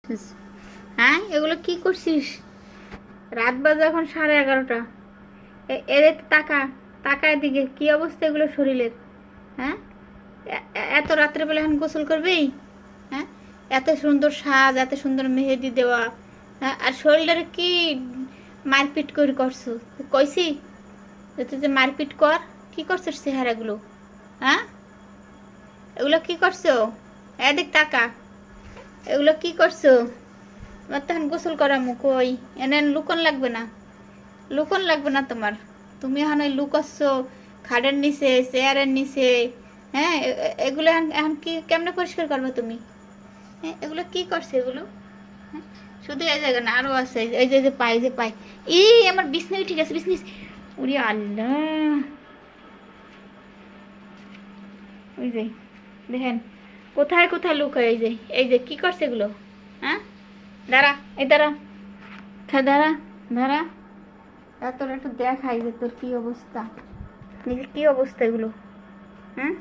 হ্যাঁ, এগুলো কি করছিস? রাত বাজে এখন 11:30। এদের তাকা, তাকা এদিকে, কি অবস্থা এগুলো শরীরের? হ্যাঁ, এত রাত্রেবেলা এখন গোসল করবি? হ্যাঁ, এত সুন্দর সাজ, এত সুন্দর মেহেদি দেওয়া, হ্যাঁ, আর শরীরটারে কি মারপিট করে করছো? কইছি যে তুই যে মারপিট কর, কি করছিস চেহারাগুলো? হ্যাঁ, এগুলো কি করছো? এদিক তাকা, এগুলো কি করছো? তোমার তখন গোসল করামু কই? এনে লুকন লাগবে না, লুকন লাগবে না তোমার। তুমি এখন ওই লুকাচ্ছো খাটের নিচে, চেয়ারের নিচে। হ্যাঁ, এগুলো এখন এখন কি কেমনে পরিষ্কার করবে তুমি? হ্যাঁ, এগুলো কি করছে এগুলো? হ্যাঁ, শুধু এই জায়গা না, আরও আছে। এই যে যে পাই, যে পাই। আমার বিছনি উঠে গেছে, বিছনি। উড়ি আল্লাহ, ওই যে দেখেন কোথায় কোথায় লুকায়। এই যে কি করছে এগুলো? হ্যাঁ, দাঁড়া, এই দাঁড়া, দাঁড়া, দাঁড়া। তোর একটু দেখাই যে তোর কি অবস্থা, নিজের কি অবস্থা এগুলো। হ্যাঁ,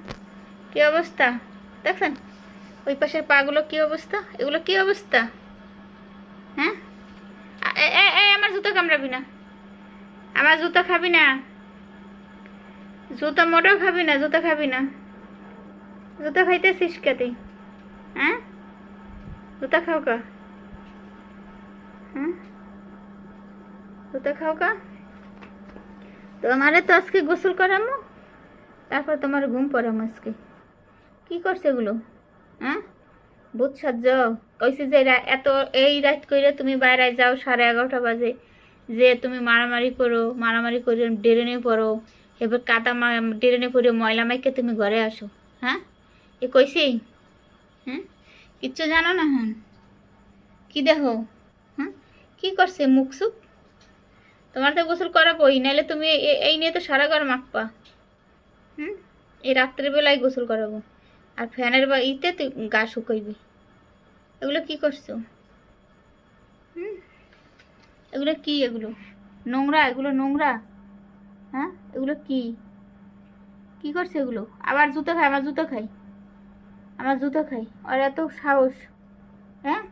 কি অবস্থা দেখছেন? ওই পাশের পাগুলো কি অবস্থা, এগুলো কি অবস্থা? হ্যাঁ, আমার জুতো কামড়াবি না, আমার জুতো খাবি না, জুতো মোটেও খাবি না, জুতো খাবি না। জুতো খাইতেছিস কে তুই? হ্যাঁ, জুতো খাও কা? হ্যাঁ, জুতো খাও কা? তোমারে তো আজকে গোসল করামো, তারপর তোমার ঘুম পড়ামো আজকে। কি করছে এগুলো? হ্যাঁ, ভূত সাজ্জ। কইছি যে এত এই রাত কইরে তুমি বাইরে যাও 11:30 বাজে, যে তুমি মারামারি করো, মারামারি করে ড্রেনে পড়ো, এবার কাদা ড্রেনে পড়ে ময়লা মাইকে তুমি ঘরে আসো। হ্যাঁ, এ কইছি? হ্যাঁ, কিচ্ছু জানো না? হ্যাঁ, কি দেখো? হ্যাঁ, কি করছে মুখ সুখ? তোমার তো গোসল করাবোই, নাহলে তুমি এই নিয়ে তো সারা ঘর মাখপা। হুম, এই রাত্রেবেলায় গোসল করাবো, আর ফ্যানের বা ইতে তুই গা শুকাইবি। এগুলো কি করছো? হুম, এগুলো কি? এগুলো নোংরা, এগুলো নোংরা। হ্যাঁ, এগুলো কি? কি করছে এগুলো? আবার জুতো খাই, আমার জুতো খাই, আমার জুতো খাই। আর এত সাহস! হ্যাঁ,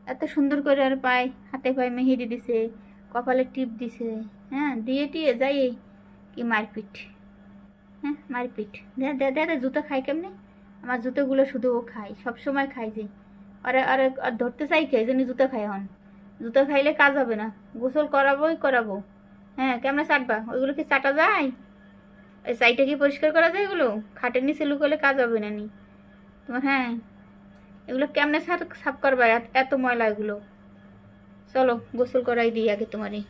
এত সুন্দর করে আর পায়, হাতে পায়ে মেহেদি দিছে, কপালে টিপ দিছে। হ্যাঁ, দিয়ে টিয়ে যাই কি মারপিট। হ্যাঁ, মারপিট। দে দে দে দে, জুতো খাই কেমনি? আমার জুতোগুলো শুধু ও খায়, সবসময় খাই যে। আরে আরে, আর ধরতে চাই কে জানি জুতো খাই এখন? জুতো খাইলে কাজ হবে না, গোসল করাবোই করাবো। হ্যাঁ, কেমনে চাটবা? ওইগুলো কি চাটা যায়? এই সাইডটা কি পরিষ্কার করা যায় এগুলো? খাটের নিচে লুকোলে কাজ হবে না নি তোমার? হ্যাঁ, এগুলো কেমনে সাফ করবা? এত ময়লা এগুলো। চলো গোসল করাই দিই আগে তোমারই।